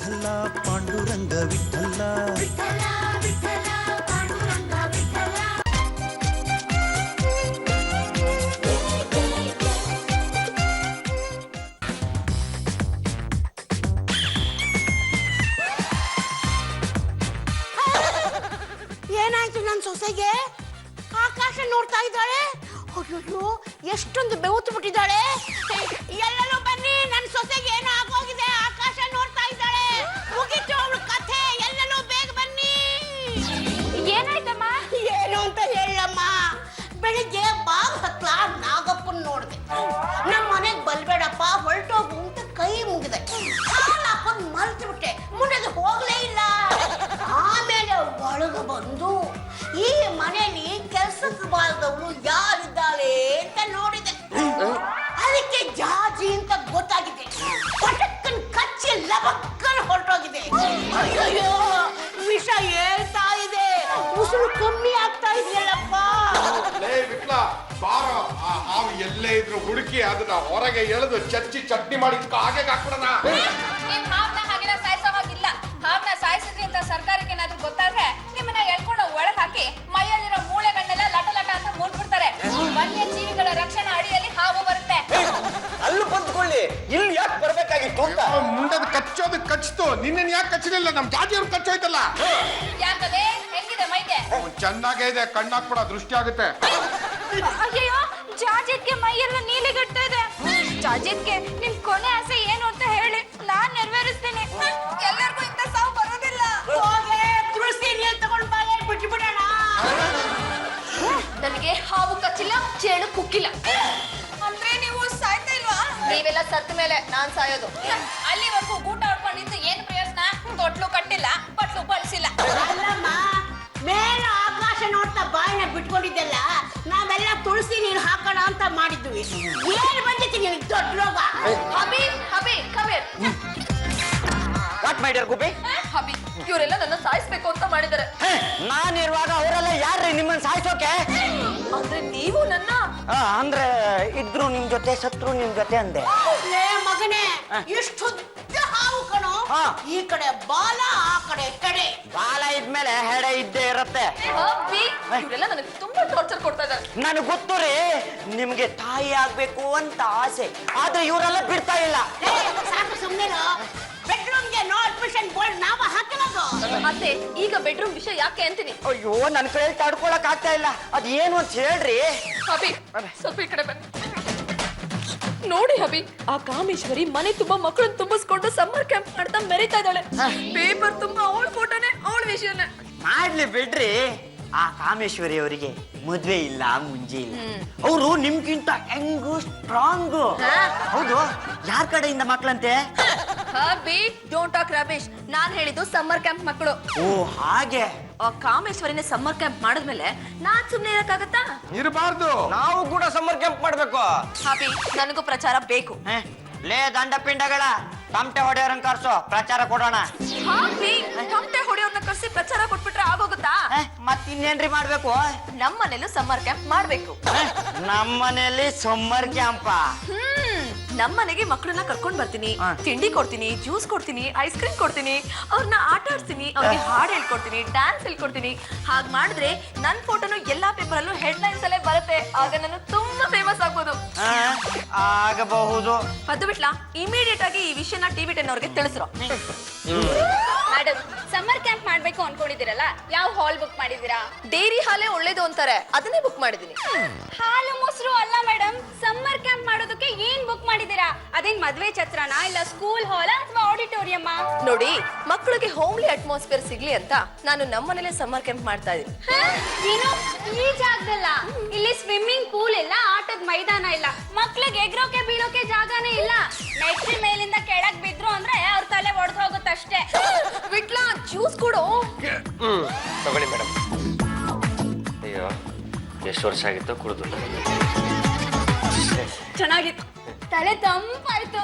ವಿಠಲ ಪಾಂಡುರಂಗ ವಿಠಲ ಏನಾಯ್ತು ನನ್ನ ಸೊಸೆಗೆ? ಆಕಾಶ ನೋಡ್ತಾ ಇದ್ದಾಳೆ. ಅಯ್ಯೋ ಎಷ್ಟೊಂದು ಬೆವತ್ತು ಬಿಟ್ಟಿದ್ದಾಳೆ. ಎಲ್ಲರೂ ಬನ್ನಿ, ನನ್ನ ಸೊಸೆಗೆ ಏನೋ ಆಗೋಗಿದೆ. ಆಕಾಶ ನೋಡ್ತಾ ಇದ್ದಾಳೆ. ಮುಗಿತು ಅವಳ ಕಥೆ. ಎಲ್ಲರೂ ಬೇಗ ಬನ್ನಿ. ಏನಾಯ್ತಮ್ಮ? ಏನು ಅಂತ ಹೇಳಮ್ಮ. ಬೆಳಿಗ್ಗೆ ಬಾಗ್ ಹತ್ಲ ನಾಗಪ್ಪನ್ ನೋಡ್ದೆ. ನಮ್ಮ ಮನೆಗ್ ಬಲ್ಬೇಡಪ್ಪ, ಹೊರಟೋಗು ಅಂತ ಕೈ ಮುಗಿದೆ. ಹಾಕೊಂಡು ಮರ್ತು ಬಿಟ್ಟೆ, ಮುಂದೆ ಹೋಗ್ಲೇ ಇಲ್ಲ. ಆಮೇಲೆ ಒಳಗೆ ಬಂದು ಈ ಮನೆಯಲ್ಲಿ ಕೆಲ್ಸಕ್ಕೆ ಬಾರದವಳು ಯಾರಿದ್ದಾಳೆ ಅಂತ ನೋಡಿದೆ. ಅದಕ್ಕೆ ಜಾಜಿ ಅಂತ ಗೊತ್ತಾಗಿದೆ. ಪಟಕ್ಕನ್ ಕಚ್ಚಿ ಲಬಕ್ಕನ್ ಹೊರಟೋಗಿದೆ. ಅಯ್ಯೋ ವಿಷ ಹೇಳ್ತಾ ಇದೆ. ಉಸಿರು ಕಮ್ಮಿ ಆಗ್ತಾ ಇದೆಯಲ್ಲಪ್ಪ. ಹಾವು ಎಲ್ಲೇ ಇದ್ರು ಹುಡುಕಿ ಅದನ್ನ ಹೊರಗೆ ಎಳೆದು ಚಚ್ಚಿ ಚಟ್ನಿ ಮಾಡಿ ಹಾಗೆ ಹಾಕ್ಬಿಡೋಣ. ನಿಮ್ ಹಾವ್ನ ಹಾಗೆಲ್ಲ ಸಾಯಿಸೋ ಹಾಗಿಲ್ಲ. ಹಾವ್ನ ಸಾಯಿಸಿದ್ರಿ ಅಂತ ಸರ್ಕಾರಕ್ಕೆ ಏನಾದ್ರೂ ಗೊತ್ತಾದ್ರೆ ನಿಮ್ಮನ್ನ ಎಳ್ಕೊಂಡು ಒಳಗ್ ಹಾಕಿ ಮೈಯಲ್ಲಿರೋ ಮೂಳೆಗಳನ್ನೆಲ್ಲ ಲಟ ಲಟ ಅಂತ ಮುಟ್ಬಿಡ್ತಾರೆ. ವನ್ಯ ಜೀವಿಗಳ ರಕ್ಷಣಾ ಅಡಿಯಲ್ಲಿ ಹಾವು ಬರುತ್ತೆ. ಅಲ್ಲಿ ಬಂದ್ಕೊಳ್ಳಿ, ಇಲ್ಲಿ ಯಾಕೆ ಬರ್ಬೇಕಾಗಿತ್ತು ಅಂತ. ಮುಂಡದ ಕಚ್ಚೋದು ಕಚ್ಚಿತು, ನಿನ್ನ ಯಾಕೆ ಕಚ್ಚಲಿಲ್ಲ? ನಮ್ ಜಾಜಿಯವ್ರು ಕಚ್ಚೋಯ್ತಲ್ಲ. ಯಾಕದೆ ಹೆಂಗಿದೆ ಮೈಗೆ? ಚೆನ್ನಾಗೇ ಇದೆ, ಕಣ್ಣಾಕ್ಬಿಡ, ದೃಷ್ಟಿ ಆಗುತ್ತೆ. ಅಯ್ಯೋ ಜಾಜಿದ್ಗೆ ಮೈಯೆಲ್ಲ ನೀಲಿಗಟ್ತಾ ಇದೆ. ಜಾಜಿದ್ಗೆ ನಿಮ್ ಕೊನೆ ಆಸೆ ಏನು ಅಂತ ಹೇಳಿ ನಾನ್ ನೆರವೇರಿಸ್ತೀನಿ. ಎಲ್ಲರಿಗೂ ಇಂಥ ಸಾವು ಬರೋದಿಲ್ಲ. ತುಳಸಿ ನೀರು ತಗೊಂಡು ಬಾಳೆ ಬಿಟ್ಟು ಬಿಡೋಣ. ನನಗೆ ಹಾವು ಕಚ್ಚಿಲ್ಲ, ಚೇಳು ಕುಕ್ಕಿಲ್ಲ. ಅಂದ್ರೆ ನೀವು ಸಾಯ್ತಾ ಇಲ್ವಾ? ನೀವೆಲ್ಲ ಸತ್ತ ಮೇಲೆ ನಾನ್ ಸಾಯೋದು. ಅಲ್ಲಿವರೆಗೂ ಊಟ ಹೊಡ್ಕೊಂಡಿದ್ದು ಏನ್ ಪ್ರಯೋಜನ? ತೊಟ್ಲು ಕಟ್ಟಿಲ್ಲ, ಬಟ್ಲು ಬಳಸಿಲ್ಲ. ಅಲ್ಲಮ್ಮ, ಮೇಲೆ ಆಕಾಶ ನೋಡ್ತಾ ಬಾಯಿನ ಬಿಟ್ಕೊಂಡಿದ್ದೆಲ್ಲ ನಾವೆಲ್ಲ ತುಳಸಿ ನೀರು ಹಾಕೋಣ ಅಂತ ಮಾಡಿದ್ವಿ. ಏನ್ ಬಂದಿತ್ತು ನಿನಗೆ ದೊಡ್ಡ ರೋಗ? ಹಬಿ ಹಬಿ ಕಮೇರ್. ವಾಟ್ ಮಾಡಿರ್ ಗುಬ್ಬಿ? ಹಬಿ ಇವರೆಲ್ಲ ನನ್ನ ಸಾಯಿಸ್ಬೇಕು ಅಂತ ಮಾಡಿದ್ದಾರೆ. ನಾನಿರುವಾಗ ಅವರೆಲ್ಲ ಯಾರ್ರಿ ನಿಮ್ಮನ್ನ ಸಾಯಿಸೋಕೆ? ಅಂದ್ರೆ ನೀವು ನನ್ನ ಅಂದ್ರೆ ಇದ್ರು ನಿಮ್ ಜೊತೆ, ಸತ್ರು ನಿಮ್ ಜೊತೆ ಅಂದೆ. ಲೇ ಮಗನೇ, ಇಷ್ಟುದ್ದ ಹಾವು ಕಣೋ. ಈ ಕಡೆ ಬಾಲ, ಆ ಕಡೆ ಕಡೆ. ಬಾಲ ಇದ್ಮೇಲೆ ಹೆಡೆ ಇದ್ದೇ ಇರತ್ತೆ. ಹಬಿ ಇವರೆಲ್ಲ ನನಗೆ ತುಂಬಾ ಟಾರ್ಚರ್ ಕೊಡ್ತಾ ಇದ್ದಾರೆ. ನನಗೆ ಗೊತ್ತು ರೀ, ನಿಮ್ಗೆ ತಾಯಿ ಆಗ್ಬೇಕು ಅಂತ ಆಸೆ, ಆದ್ರೆ ಇವರೆಲ್ಲ ಬಿಡ್ತಾ ಇಲ್ಲ. ಸಾಕು ಸುಮ್ಮನೆ. ಬೆಡ್ರೂಮ್ಗೆ ನೋ ಅಡ್ಮಿಷನ್ ಬೋರ್ಡ್ ನಾವು ಹಾಕಿರೋದು. ಮತ್ತೆ ಈಗ ಬೆಡ್ರೂಮ್ ವಿಷಯ ಯಾಕೆ ಅಂತೀನಿ. ಅಯ್ಯೋ ನನ್ನ ಕೈಯಲ್ಲಿ ತಡ್ಕೊಳಕ್ ಆಗ್ತಾ ಇಲ್ಲ. ಅದ್ ಏನು ಅಂತ ಹೇಳ್ರಿ. ಹಬಿ ಸ್ವಲ್ಪ ಈ ಕಡೆ ಬನ್ನಿ. ನೋಡಿ ಹಬಿ, ಆ ಕಾಮೇಶ್ವರಿ ಮನೆ ತುಂಬಾ ಮಕ್ಕಳನ್ನ ತುಂಬಿಸ್ಕೊಂಡು ಸಮ್ಮರ್ ಕ್ಯಾಂಪ್ ಮಾಡ್ತಾ ಮೆರಿತಾ ಇದ್ದಾಳೆ. ಪೇಪರ್ ತುಂಬಾ ಅವಳ ಫೋಟೋನೇ, ಅವಳ ವಿಷಯನೇ. ಮಾಡ್ಲಿ ಬಿಡ್ರಿ. ಆ ಕಾಮೇಶ್ವರಿ ಅವರಿಗೆ ಮದ್ವೆ ಇಲ್ಲ, ಮುಂಜೆ ಇಲ್ಲ. ಅವರು ನಿಮ್ಗಿಂತ ಹೆಂಗು ಸ್ಟ್ರಾಂಗ್. ಹೌದು, ಯಾರ್ ಕಡೆಯಿಂದ ಮಕ್ಕಳಂತೆ? ಹಬಿ ಡೋಂಟ್ ಟಾಕ್ ರಬೇಶ್. ನಾನ್ ಹೇಳಿದ್ದು ಸಮ್ಮರ್ ಕ್ಯಾಂಪ್ ಮಕ್ಕಳು. ಓ ಹಾಗೆ. ಆ ಕಾಮೇಶ್ವರಿನ ಸಮ್ಮರ್ ಕ್ಯಾಂಪ್ ಮಾಡಿದ್ಮೇಲೆ ನಾನ್ ಸುಮ್ನೆ ಇರಕ್ಕಾಗತ್ತಾ? ಇರಬಾರ್ದು. ನಾವು ಕೂಡ ಸಮ್ಮರ್ ಕ್ಯಾಂಪ್ ಮಾಡ್ಬೇಕು. ಹಬಿ ನನಗೂ ಪ್ರಚಾರ ಬೇಕು. ಲೇ ದಂಡ ಪಿಂಡಗಳ, ತಮಟೆ ಹೊಡೆಯೋರನ್ ಕರ್ಸು, ಪ್ರಚಾರ ಕೊಡೋಣ. ಹಬಿ ತಮಟೆ ಹೊಡೆಯೋರ್ನ ಕರ್ಸಿ ಪ್ರಚಾರ ಕೊಟ್ಬಿಟ್ರೆ ಆಗೋಗುತ್ತಾ? ಮತ್ತಿನ್ನೇನ್ರಿ ಮಾಡ್ಬೇಕು? ನಮ್ಮನೇಲೂ ಸಮ್ಮರ್ ಕ್ಯಾಂಪ್ ಮಾಡ್ಬೇಕು. ನಮ್ಮನೇಲಿ ಸಮ್ಮರ್ ಕ್ಯಾಂಪ? ನಮ್ಮನೆಗೆ ಮಕ್ಕಳನ್ನ ಕರ್ಕೊಂಡ್ ಬರ್ತೀನಿ, ತಿಂಡಿ ಕೊಡ್ತೀನಿ, ಜ್ಯೂಸ್ ಕೊಡ್ತೀನಿ, ಐಸ್ ಕ್ರೀಮ್ ಕೊಡ್ತೀನಿ, ಅವ್ರನ್ನ ಆಟ ಆಡ್ತೀನಿ, ಅವ್ರಿಗೆ ಹಾಡು ಹೇಳ್ಕೊಡ್ತೀನಿ, ಡ್ಯಾನ್ಸ್ ಹೇಳ್ಕೊಡ್ತೀನಿ. ಹಾಗ್ ಮಾಡಿದ್ರೆ ನನ್ ಫೋಟೋನು ಎಲ್ಲಾ ಪೇಪರ್ ಅಲ್ಲೂ ಹೆಡ್ ಲೈನ್ಸ್ ಅಲ್ಲೇ ಬರುತ್ತೆ. ಆಗ ನಾನು ತುಂಬಾ ಫೇಮಸ್ ಆಗ್ಬೋದು. ಆಗಬಹುದು. ಅದು ಬಿಟ್ಲಾ, ಇಮಿಡಿಯೇಟ್ ಆಗಿ ಈ ವಿಷಯನ ಟಿವಿ 10 ಅವ್ರಿಗೆ ತಿಳಿಸ್ರು. ಮೇಡಮ್, ಸಮ್ಮರ್ ಕ್ಯಾಂಪ್ ಮಾಡ್ಬೇಕು ಅನ್ಕೊಂಡಿದ್ದೀರಲ್ಲ, ಯಾವ ಹಾಲ್ ಬುಕ್ ಮಾಡಿದೀರಾ? ಡೈರಿ ಹಾಲೇ ಒಳ್ಳೇದು ಅಂತಾರೆ, ಅದನ್ನೇ ಬುಕ್ ಮಾಡಿದೀನಿ. ಹಾಲು ಮೊಸರು ಅಲ್ಲ ಮೇಡಮ್, ಸಮ್ಮರ್ ಕ್ಯಾಂಪ್ ಮಾಡೋದಕ್ಕೆ ಏನ್ ಬುಕ್ ಮಾಡಿದೀರಾ? ಅದೇನ್ ಮದ್ವೆ ಛತ್ರನ, ಇಲ್ಲ ಸ್ಕೂಲ್ ಹಾಲ ಅಥವಾ ಆಡಿಟೋರಿಯಂ? ನೋಡಿ, ಮಕ್ಕಳಿಗೆ ಹೋಮ್ಲಿ ಅಟ್ಮಾಸ್ಫಿಯರ್ ಸಿಗ್ಲಿ ಅಂತ ನಾನು ನಮ್ಮನೇಲೆ ಸಮ್ಮರ್ ಕ್ಯಾಂಪ್ ಮಾಡ್ತಾ ಇದೀನಿ. ಏನು ಈ ಜಾಗದಲ್ಲ? ಇಲ್ಲಿ ಸ್ವಿಮ್ಮಿಂಗ್ ಪೂಲ್ ಇಲ್ಲ, ಆಟದ ಮೈದಾನ ಇಲ್ಲ, ಮಕ್ಳಿಗೆ ಎಗ್ರೋಕೆ ಬೀಳೋಕೆ ಜಾಗನೇ ಇಲ್ಲ. ಮೆಟ್ರಿ ಮೇಲಿಂದ ಕೆಳಗ್ ಬಿದ್ರು ಅಂದ್ರೆ ಅವ್ರ ತಲೆ ಒಡೆದು ಹೋಗುತ್ತಷ್ಟೇ. ವಿಟ್ಲಾ, ಜ್ಯೂಸ್ ಕೊಡು. ತಗೊಳ್ಳಿ ಮೇಡಮ್. ಅಯ್ಯೋ, ಎಷ್ಟು ವರ್ಷ ಆಗಿತ್ತು ಕುಡಿದು. ಚೆನ್ನಾಗಿತ್ತು. ತಲೆ ತಂಪಾಯ್ತು.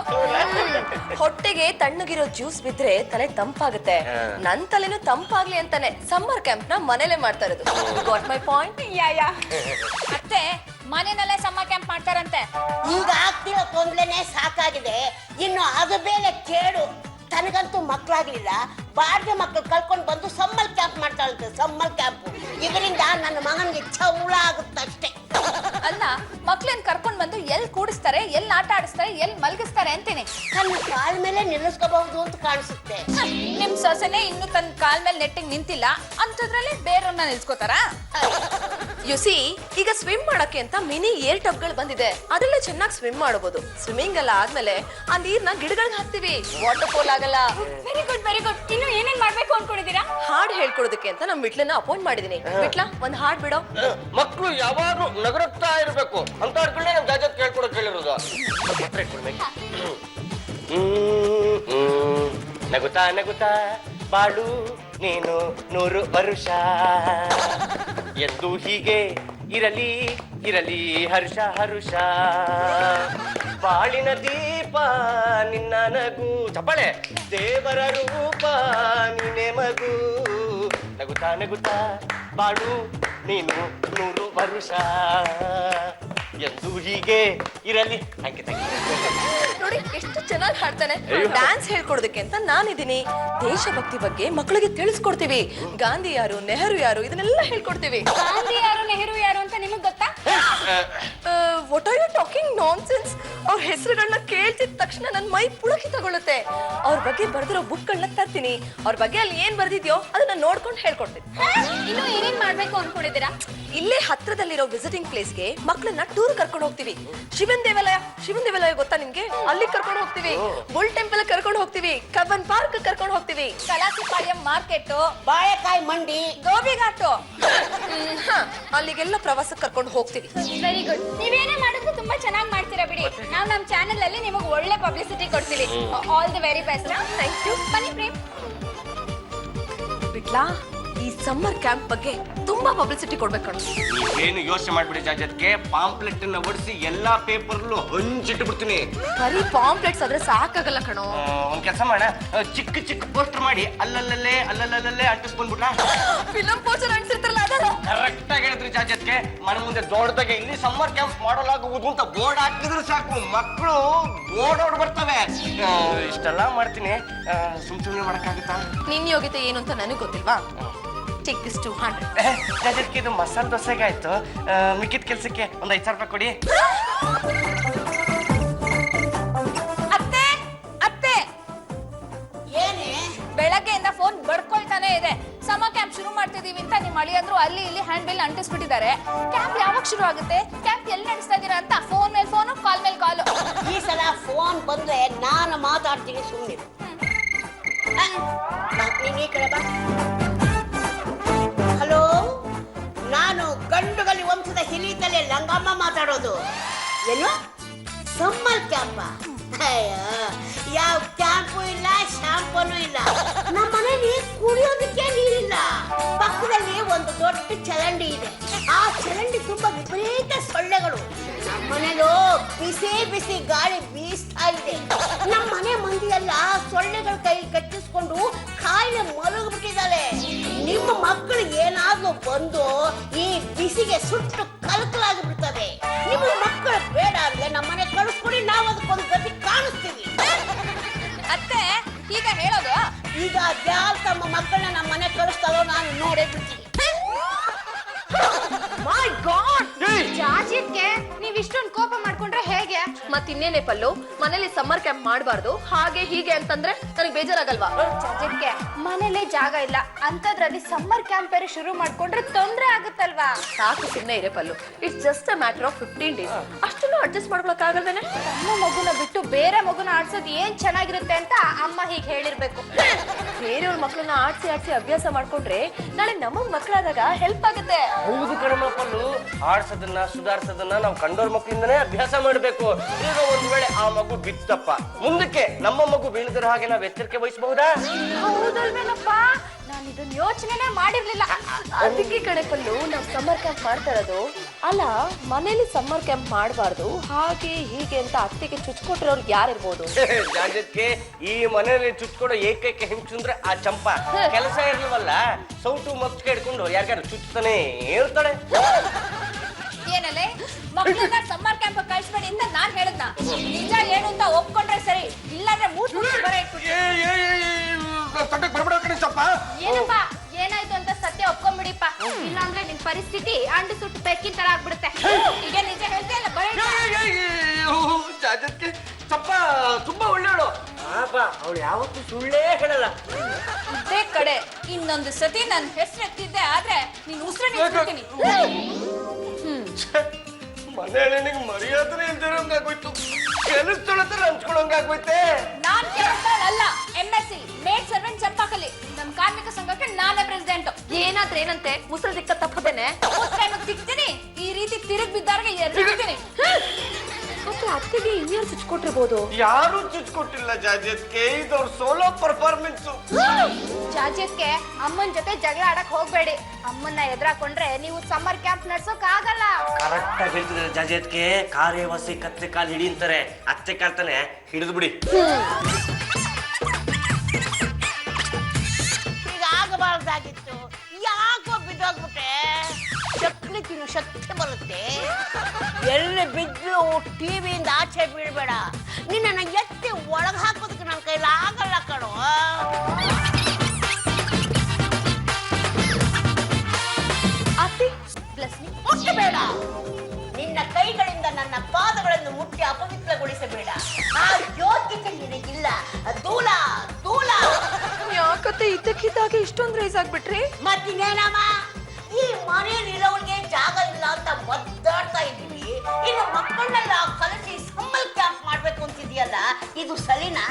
ಹೊಟ್ಟೆಗೆ ತಣ್ಣಗಿರೋ ಜ್ಯೂಸ್ ಬಿದ್ರೆ ತಲೆ ತಂಪಾಗುತ್ತೆ. ನನ್ ತಲೆನೂ ತಂಪಾಗ್ಲಿ ಅಂತಾನೆ ಸಮ್ಮರ್ ಕ್ಯಾಂಪ್ ನ ಮನೇಲೆ ಮಾಡ್ತಾ ಇರೋದು. Got my point? ಯಾ ಮತ್ತೆ ಮನೆಯಲ್ಲೇ ಸಮ್ಮರ್ ಕ್ಯಾಂಪ್ ಮಾಡ್ತಾರಂತೆ. ಈಗ ಆಗ್ತಿರೋ ತೊಂದ್ರೆನೆ ಸಾಕಾಗಿದೆ, ಇನ್ನು ಅದು ಬೇರೆ ಕೇಳು. ತನಗಂತೂ ಮಕ್ಕಳಾಗ್ಲಿಲ್ಲ, ಬಾಡಿಗೆ ಮಕ್ಕಳು ಕಳ್ಕೊಂಡು ಬಂದು ಸಮ್ಮರ್ ಕ್ಯಾಂಪ್ ಮಾಡ್ತಾಳಂತೆ, ಸಮ್ಮರ್ ಕ್ಯಾಂಪ್. ಇದರಿಂದ ನನ್ನ ಮಗನಿಗೆ ಚೌಳ ಆಗುತ್ತಷ್ಟೇ. ಅಲ್ಲ, ಮಕ್ಳನ್ನ ಕರ್ಕೊಂಡ್ ಬಂದು ಎಲ್ಲಿ ಕೂಡಿಸ್ತಾರೆ, ಎಲ್ಲಿ ಆಟ ಆಡಿಸ್ತಾರೆ, ಎಲ್ಲಿ ಮಲಗಿಸ್ತಾರೆ ಅಂತೀನಿ. ತನ್ನ ಕಾಲ ಮೇಲೆ ನಿಲ್ಲಿಸ್ಕೋಬಹುದು ಅಂತ ಕಾಣಿಸುತ್ತೆ. ನಿಮ್ ಸೊಸೆನೆ ಇನ್ನು ತನ್ನ ಕಾಲ್ ಮೇಲೆ ನೆಟ್ಟಿಗೆ ನಿಂತಿಲ್ಲ ಅಂತದ್ರಲ್ಲಿ ಬೇರೆಯವ್ರನ್ನ ನಿಲ್ಸ್ಕೋತಾರ? ಯುಸಿ, ಈಗ ಸ್ವಿಮ್ ಮಾಡಕ್ಕೆ ಅಂತ ಮಿನಿ ಏರ್ ಟಬ್ಗಳು ಬಂದಿದೆ, ಅದರಲ್ಲೇ ಚೆನ್ನಾಗಿ ಸ್ವಿಮ್ ಮಾಡಬಹುದು. ಸ್ವಿಮ್ಮಿಂಗ್ ಎಲ್ಲ ಆದ್ಮೇಲೆ ಆ ನೀರ್ನ ಗಿಡಗಳಿಗೆ ಹಾಕ್ತಿವಿ, ವಾಟರ್ ಫಾಲ್ ಆಗಲ್ಲ. Very good very good. ಇನ್ನು ಏನೇನ್ ಮಾಡ್ಬೇಕು ಅನ್ಕೊಂಡಿದೀರಾ? ಹಾಡ್ ಹೇಳ್ಕೊಡೋದಕ್ಕೆ ಅಂತ ನಮ್ ವಿಟ್ಲನ್ನ ಅಪಾಯಿಂಟ್ ಮಾಡಿದೀನಿ. ವಿಟ್ಲ, ಒಂದ್ ಹಾಡ್ ಬಿಡೋ. ಮಕ್ಕಳು ಯಾವಾಗ್ಲೂ ನಗರತ್ತಾ ಇರ್ಬೇಕು ಅಂತ ಅನ್ಕೊಂಡೆ ನಮ್ ಜಾಜತ್ ಕೇಳ್ಕೊಡಕ್ ಹೇಳಿರೋದು. ನಗುತ್ತಾ ನಗುತ್ತಾ ಬಾಳು ನೀನು 100 ವರುಷ, ಎಂದು ಹೀಗೆ ಇರಲಿ ಇರಲಿ ಹರ್ಷ ಹರುಷ, ಬಾಳಿನ ದೀಪ ನಿನ್ನ ನಗು, ಚಪ್ಪಾಳೆ, ದೇವರ ರೂಪ ನೀನೆ ಮಗು, ನಗುತ್ತಾ ನಗುತ್ತಾ ಬಾಳು ನೀನು 100 ವರುಷ, ಎಂದು ಹೀಗೆ ಇರಲಿ. ನೋಡಿ ಎಷ್ಟು ಚೆನ್ನಾಗಿ ಹಾಡ್ತಾನೆ. ಡ್ಯಾನ್ಸ್ ಹೇಳ್ಕೊಡೋದಕ್ಕೆ ಅಂತ ನಾನಿದ್ದೀನಿ. ದೇಶಭಕ್ತಿ ಬಗ್ಗೆ ಮಕ್ಕಳಿಗೆ ತಿಳಿಸ್ಕೊಡ್ತೀವಿ. ಗಾಂಧಿ ಯಾರು, ನೆಹರು ಯಾರು, ಇದನ್ನೆಲ್ಲ ಹೇಳ್ಕೊಡ್ತೀವಿ. ಗಾಂಧಿ ಯಾರು, ನೆಹರು ಯಾರು ಅಂತ ನಿಮಗ್ ಗೊತ್ತಾ? What are you talking nonsense? ಅವ್ರ ಹೆಸರುಗಳನ್ನ ಕೇಳ್ತಿದ ತಕ್ಷಣ ನನ್ನ ಮೈ ಪುಳಕಿ ತಗೊಳುತ್ತೆ. ಅವ್ರ ಬಗ್ಗೆ ಬರ್ದಿರೋ ಬುಕ್ಗಳನ್ನ ತರ್ತೀನಿ. ಅವ್ರ ಬಗ್ಗೆ ಅಲ್ಲಿ ಏನ್ ಬರ್ದಿದ್ಯೋ ಅದನ್ನ ನೋಡ್ಕೊಂಡು ಹೇಳ್ಕೊಡ್ತೀನಿ. ಇನ್ನು ಏನೇನ್ ಮಾಡ್ಬೇಕು ಅನ್ಕೊಂಡಿದ್ದೀರಾ? ಇಲ್ಲೇ ಹತ್ರದಲ್ಲಿರೋ ವಿಸಿಟಿಂಗ್ ಪ್ಲೇಸ್ಗೆ ಮಕ್ಕಳನ್ನ ಟೂರ್ ಕರ್ಕೊಂಡು ಹೋಗ್ತೀವಿ. ಶಿವನ್ ದೇವಾಲಯ ಗೊತ್ತಾ ನಿಮ್ಗೆ? ಅಲ್ಲಿ ಕರ್ಕೊಂಡು ಹೋಗ್ತೀವಿ. ಬುಲ್ ಟೆಂಪಲ್ ಕರ್ಕೊಂಡು ಹೋಗ್ತೀವಿ. ಕಬ್ಬನ್ ಪಾರ್ಕ್ ಕರ್ಕೊಂಡು ಹೋಗ್ತೀವಿ. ಕಲಾಸಿಪಾಳ್ಯಂ ಮಾರ್ಕೆಟ್, ಬಾಳೆಕಾಯಿ ಮಂಡಿ, ಗೋಬಿ ಘಾಟು, ಅಲ್ಲಿಗೆಲ್ಲ ಪ್ರವಾಸಕ್ಕೆ ಕರ್ಕೊಂಡು ಹೋಗ್ತೀವಿ. Very good. ನೀವೇನೇ ಮಾಡಿದ್ರು ತುಂಬಾ ಚೆನ್ನಾಗಿ ಮಾಡ್ತೀರಾ ಬಿಡಿ. ನಾವು ನಮ್ಮ ಚಾನೆಲ್ ಅಲ್ಲಿ ನಿಮಗೆ ಒಳ್ಳೆ ಪಬ್ಲಿಸಿಟಿ ಕೊಡ್ತೀವಿ. All the very best. Thank you. ಬನ್ನಿ ಪ್ರೇಮ್. ಬಿಟ್ಲಾ, ಈ ಸಮ್ಮರ್ ಕ್ಯಾಂಪ್ ಬಗ್ಗೆ ತುಂಬಾ ಪಬ್ಲಿಸಿಟಿ ಕೊಡ್ಬೇಕು. ಏನು ಯೋಚನೆ ಮಾಡ್ಬಿಡಿ ಜಾಜತ್ಗೆ, ಪಾಂಪ್ಲೆಟ್ ಅನ್ನ ಹೊಡಿಸಿ ಎಲ್ಲಾ ಪೇಪರ್ಲು ಹಂಚಿಟ್ಟು ಬಿಡ್ತೀನಿ. ಬರೀ ಪಾಂಪ್ಲೆಟ್ಸ್ ಆದ್ರೆ ಸಾಕಾಗಲ್ಲ ಕಣೋ. ಒಂದ್ ಕೆಲಸ ಮಾಡ, ಚಿಕ್ಕ ಚಿಕ್ಕ ಪೋಸ್ಟರ್ ಮಾಡಿ ಅಲ್ಲಲ್ಲೇ ಅಂಟಿಸ್ಕೊಂಡ್ಬಿಡ್ಲಾ? ಫಿಲಂ ಪೋಸ್ಟರ್ ಅಂಟಿಸಿರ್ತಾರಲ್ಲ ಅದಲ್ಲ. ಕರೆಕ್ಟ್ ಆಗಿ ಹೇಳಿದ್ರಿ ಜಾಜತ್ಗೆ. ಮನೆ ಮುಂದೆ ದೊಡ್ಡದಾಗೆ ಇಲ್ಲಿ ಸಮ್ಮರ್ ಕ್ಯಾಂಪ್ ಮಾಡಲಾಗುವುದು ಅಂತ ಬೋರ್ಡ್ ಹಾಕಿದ್ರೆ ಸಾಕು, ಮಕ್ಕಳು ಓಡೋಡ್ ಬರ್ತವೆ. ಇಷ್ಟೆಲ್ಲ ಮಾಡ್ತೀನಿ, ಸುಮ್ನೆ ಮಾಡಕ್ಕಾಗುತ್ತಾ? ನಿನ್ ಯೋಗ್ಯತೆ ಏನು ಅಂತ ನನಗೆ ಗೊತ್ತಿಲ್ವಾ? Take this 200. ಜಾಜತ್ಗೆ ಇದು ಮಸಾಲೆ ದೋಸೆಗೆ ಆಯ್ತು. ಮಿಕ್ಕಿದ ಕೆಲ್ಸಕ್ಕೆ ಒಂದ್ 5,000 ರೂಪಾಯಿ ಕೊಡಿ. ಅತ್ತೆ ಅತ್ತೆ, ಏನೇ ಬೆಳಗ್ಗೆಯಿಂದ ಫೋನ್ ಬಡ್ಕೊಳ್ತಾನೆ ಇದೆ. ಸಮ್ಮರ್ ಕ್ಯಾಂಪ್ ಶುರು ಮಾಡ್ತಿದೀವಿ ಅಂತ ನಿಮ್ಮ ಅಳಿಯಂದ್ರು ಅಲ್ಲಿ ಇಲ್ಲಿ ಹ್ಯಾಂಡ್ ಬಿಲ್ ಅಂಟಿಸ್ಬಿಟ್ಟಿದ್ದಾರೆ. ಕ್ಯಾಂಪ್ ಯಾವಾಗ ಶುರು ಆಗುತ್ತೆ, ಕ್ಯಾಂಪ್ ಎಲ್ಲಿ ನಡೆಸ್ತಾ ಇದೀರಾ ಅಂತ ಫೋನ್ ಮೇಲೆ ಫೋನು, ಕಾಲ್ ಮೇಲೆ ಕಾಲು. ಈ ಸಲ ಫೋನ್ ಬಂದ್ರೆ ನಾನು ಮಾತಾಡ್ತೀನಿ, ಸುಮ್ಮನೆ. ನೀನ್ ಈ ಕಡೆ ಬಾ. ಹಲೋ, ನಾನು ಗಂಡುಗಲಿ ವಂಶದ ಹಿರಿತಲೆ ಲಂಗಮ್ಮ ಮಾತಾಡೋದು. ಏನು ಸಮ್ಮರ್ ಕ್ಯಾಂಪ? ಯಾವ ಕ್ಯಾಂಪು ಇಲ್ಲ, ಶಾಂಪೂನು ಇಲ್ಲ. ನಮ್ಮ ಮನೇಲಿ ಕುಡಿಯೋದಕ್ಕೆ ನೀರಿಲ್ಲ. ಪಕ್ಕದಲ್ಲಿ ಒಂದು ದೊಡ್ಡ ಚರಂಡಿ ಇದೆ. ಆ ಚರಂಡಿ ತುಂಬಾ ವಿಪರೀತ ಸೊಳ್ಳೆಗಳು. ನಮ್ಮ ಮನೇಲೂ ಬಿಸಿ ಬಿಸಿ ಗಾಳಿ ಬೀಸ್ತಾ ಇದೆ. ನಮ್ಮ ಮನೆ ಮಂದಿ ಎಲ್ಲ ಸೊಳ್ಳೆಗಳ ಕೈ ಕಚ್ಚಿಸ್ಕೊಂಡು ಕಾಯಿಲೆ ಮಲಗಿಬಿಟ್ಟಿದ್ದಾರೆ. ನಿಮ್ಮ ಮಕ್ಕಳು ಏನಾದ್ರೂ ಬಂದು ಈ ಬಿಸಿಗೆ ಸುಟ್ಟು ಕಲಕಲಾಗಿ ಬಿಡ್ತದೆ. ನಿಮ್ಮ ಮಕ್ಕಳು ಬೇಡ ಅಂದ್ರೆ ನಮ್ಮನೆ ಕಳಿಸ್ಕೊಡಿ, ನಾವು ಅದಕ್ಕೊಂದು ಗತಿ ಕಾಣಿಸ್ತೀವಿ. ಅತ್ತೆ, ಈಗ ಹೇಳೋದು ಈಗ ಯಾರು ತಮ್ಮ ಮಕ್ಕಳನ್ನ ನಮ್ಮ ಮನೆ ಕಳಿಸ್ತಾರೋ ನಾನು ನೋಡೇ ಬಿಡ್ತೀನಿ. ಮೈ ಗಾಡ್! ಜಾಜಿತ್ಗೆ ನೀವ್ ಇಷ್ಟೊಂದು ಕೋಪ ಮಾಡ್ಕೊಂಡ್ರೆ ಹೇಗೆ? ಮತ್ತಿನ್ನೇನೆ ಪಲ್ಲು, ಮನೇಲಿ ಸಮ್ಮರ್ ಕ್ಯಾಂಪ್ ಮಾಡಬಾರ್ದು ಹಾಗೆ ಹೀಗೆ ಅಂತಂದ್ರೆ ನನಗೆ ಬೇಜಾರಾಗಲ್ವಾ? ಜಾಜಿತ್ಗೆ ಮನೇಲೆ ಜಾಗ ಇಲ್ಲ ಅಂತದ್ರಲ್ಲಿ ಸಮ್ಮರ್ ಕ್ಯಾಂಪ್ ಬೇರೆ ಶುರು ಮಾಡ್ಕೊಂಡ್ರೆ ತೊಂದ್ರೆ ಆಗುತ್ತಲ್ವಾ? ಸಾಕು, ಸುಮ್ಮನೆ ಇರೆ Pallu. It's just a matter of 15 days. ಅಷ್ಟನ್ನು ಅಡ್ಜಸ್ಟ್ ಮಾಡ್ಕೊಳಕ್ ಆಗಲ್ವೇನೆ? ತಮ್ಮ ಮಗುನ ಬಿಟ್ಟು ಬೇರೆ ಮಗುನ ಆಡ್ಸೋದು ಏನ್ ಚೆನ್ನಾಗಿರುತ್ತೆ ಅಂತ ಅಮ್ಮ ಹೀಗೆ ಹೇಳಿರ್ಬೇಕು. ಬೇರೆಯವ್ರ ಮಕ್ಕಳನ್ನ ಆಡ್ಸಿ ಅಭ್ಯಾಸ ಮಾಡ್ಕೊಂಡ್ರೆ ನಾಳೆ ನಮ್ಮ ಮಕ್ಕಳಾದಾಗ ಹೆಲ್ಪ್ ಆಗುತ್ತೆ. ಹೌದು ಕಡಿಮೆ ಪಲ್ಲು, ಆಡ್ಸೋದನ್ನ ಸುಧಾರಿಸೋದನ್ನ ನಾವು ಕಂಡೋರ್ ಮಕ್ಕಳಿಂದನೇ ಅಭ್ಯಾಸ ಮಾಡ್ಬೇಕು. ಈಗ ಒಂದ್ ವೇಳೆ ಆ ಮಗು ಬಿತ್ತಪ್ಪ, ಮುಂದಕ್ಕೆ ನಮ್ಮ ಮಗು ಬೀಳದಿರೋ ಹಾಗೆ ನಾವು ಎಚ್ಚರಿಕೆ ವಹಿಸಬಹುದಾ? ಹೌದಲ್ವೇನಪ್ಪ, ನಾನು ಇದನ್ನ ಯೋಚನೆನೇ ಮಾಡಿರ್ಲಿಲ್ಲ. ಅದಕ್ಕೆ ಕಡೆ ಪಲ್ಲು ನಾವು ಸಮ್ಮರ್ ಕ್ಯಾಂಪ್ ಮಾಡ್ತಾ ಇರೋದು. ಅಲ್ಲ, ಮನೇಲಿ ಸಮ್ಮರ್ ಕ್ಯಾಂಪ್ ಮಾಡಬಾರ್ದು ಹಾಗೆ ಹೀಗೆ ಅಂತ ಅತ್ತಿಗೆ ಚುಚ್ಕೊಟ್ಟಿರೋರು ಯಾರಿರ್ಬೋದು? ಜಾಜತ್ಗೆ ಈ ಮನೆಯಲ್ಲಿ ಚುಚ್ಕೊಡೋ ಏಕೈಕ ಹೆಂಚು ಅಂದ್ರೆ ಆ ಚಂಪ. ಕೆಲಸ ಇರ್ಲಿವಲ್ಲ, ಸೌಟು ಮಚ್ಚ ಹಿಡ್ಕೊಂಡು ಯಾರ್ಯಾರು ಚುಚ್ತಾನೆ ಇರ್ತಾಳೆ. ಏನಲ್ಲೇ ಮಕ್ಕಳನ್ನ ಸಮ್ಮರ್ ಕ್ಯಾಂಪ್ ಕಳಿಸ್ಬೇಡಿ ಅಂತ ನಾನ್ ಹೇಳದ್ನ ನಿಜ ಏನು ಅಂತ ಒಪ್ಕೊಂಡ್ರೆ ಸರಿ ಇಲ್ಲಾಂದ್ರೆ ಮೂಸ್ ಬರ ತಟ್ಟಕ್ಕೆ ಬರ್ಬಿಡೋ ಕಣೆ ಸ್ವಲ್ಪ. ಏನಪ್ಪ ಏನಾಯ್ತು ಅಂತ ಸತ್ಯ ಒಪ್ಕೊಂಡ್ಬಿಡಿಪ್ಪ ಇಲ್ಲಾಂದ್ರೆ ನಿನ್ ಪರಿಸ್ಥಿತಿ ಅಂಡು ಸುಟ್ಟು ಬೆಕ್ಕಿನ ತರ ಆಗ್ಬಿಡುತ್ತೆ ಈಗ ನಿಜ ಹೇಳ್ತೀಯಲ್ಲ ಬರ ಜಾಜತ್ಗೆ ಸ್ವಲ್ಪ ತುಂಬಾ ಒಳ್ಳೆಯವಳು. ಅವಳು ಯಾವತ್ತೂ ಸುಳ್ಳೇ ಹೇಳಲ್ಲ. ಇದೇ ಕಡೆ ಇನ್ನೊಂದು ಸತಿ ನನ್ನ ಹೆಸರು ಎತ್ತಿದ್ದೆ ಆದ್ರೆ ನೀನ್ ಉಸಿರು ನಿಲ್ಸ್ಬಿಡ್ತೀನಿ ಮನೇಲಿ ನಿಂಗೆ ಮರ್ಯಾದನೆ ಇಲ್ದಿರೋಂಗಾಗೋಯ್ತು. ಕೆಲಸದೊಳತ್ರ ಹಂಚ್ಕೊಳಂಗಾಗೋಯ್ತೆ. ನಾನ್ ಕೆಲಸದಲ್ಲ MSc ಮೇಡ್ ಸರ್ವೆಂಟ್ ಚಂಪಾಕಲಿ ನಮ್ ಕಾರ್ಮಿಕ ಸಂಘಕ್ಕೆ ನಾನೇ ಪ್ರೆಸಿಡೆಂಟ್. ಏನಾದ್ರೆ ಏನಂತೆ ಮುಸಲ್ ದಿಕ್ಕ ತಪ್ಪದೇನೆ ಸಿಗ್ತೀನಿ ಈ ರೀತಿ ತಿರುಗ್ ಬಿದ್ದಾರ್ಗೆ ಎರ್ಬಿಡ್ತೀನಿ. ಮತ್ತೆ ಅತ್ತೆಗೆ ಇನ್ಯಾರು ಚುಚ್ಕೊಟ್ಟಿರ್ಬೋದು. ಯಾರು ಚುಚ್ಕೊಟ್ಟಿಲ್ಲ ಜಾಜತ್ಗೆ, ಇದವ್ರ ಸೋಲೋ ಪರ್ಫಾರ್ಮೆನ್ಸ್. ಜಾಜ್ಯಕ್ಕೆ ಅಮ್ಮನ್ ಜೊತೆ ಜಗಳ ಆಡಕ್ ಹೋಗ್ಬೇಡಿ. ಅಮ್ಮನ್ನ ಎದುರಾಕೊಂಡ್ರೆ ನೀವು ಸಮ್ಮರ್ ಕ್ಯಾಂಪ್ ನಡ್ಸೋಕ್ ಆಗಲ್ಲ. ಕರೆಕ್ಟ್ ಆಗಿ ಹೇಳ್ತಿದ್ರೆ ಜಾಜತ್ಗೆ, ಕಾರ್ಯವಸಿ ಕತ್ತೆ ಕಾಲ್ ಹಿಡಿ ಅಂತಾರೆ. ಅತ್ತೆ ಕಾಲ್ ತಾನೆ ಹಿಡಿದು ಬಿಡಿ. ಈಗ ಆಗಬಾರ್ದಾಗಿತ್ತು, ಯಾಕೋ ಬಿದ್ದೋಗ್ಬಿಟ್ಟೆ. ಚಕ್ಲಿ ತಿನ್ನು ಶಕ್ತಿ ಬರುತ್ತೆ. ಎಲ್ಲಿ ಬಿದ್ದು ಟಿವಿಯಿಂದ ಆಚೆ ಬೀಳ್ಬೇಡ. ನಿನ್ನ ಎತ್ತಿ ಒಳಗ್ ಹಾಕೋದಕ್ಕೆ ನನ್ನ ಕೈಲಿ ಆಗಲ್ಲ ಕಣೋ. ಅತ್ತಿ ಬ್ಲೆಸ್ ಮೀ. ಮುಟ್ಟಬೇಡ. ನಿನ್ನ ಕೈಗಳಿಂದ ನನ್ನ ಪಾದಗಳನ್ನು ಮುಟ್ಟಿ ಅಪವಿತ್ರಗೊಳಿಸಬೇಡ. ಆ ಯೋಗ್ಯತೆ ನಿನಗಿಲ್ಲ. ದೂಲ ದೂಲ. ಯಾಕತ್ತೆ ಇದ್ದಕ್ಕಿದ್ದಾಗೆ ಇಷ್ಟೊಂದು ರೈಸ್ ಆಗ್ಬಿಟ್ರಿ? ಮತ್ತಿನ್ನೇನಮ್ಮ, ಈ ಮನೆಯಲ್ಲಿರೋರಿಗೆ ಜಾಗ ಇಲ್ಲ ಅಂತ ಒದ್ದಾಡ್ತಾ ಇದ್ದೀವಿ. ಇನ್ನು ಮಕ್ಕಳನ್ನೆಲ್ಲ ಕಲಿಸಿ ಸಮ್ಮರ್ ಕ್ಯಾಂಪ್ ಮಾಡ್ಬೇಕು ಅಂತಿದೆಯಲ್ಲ, ಇದು ಸರಿನಾ?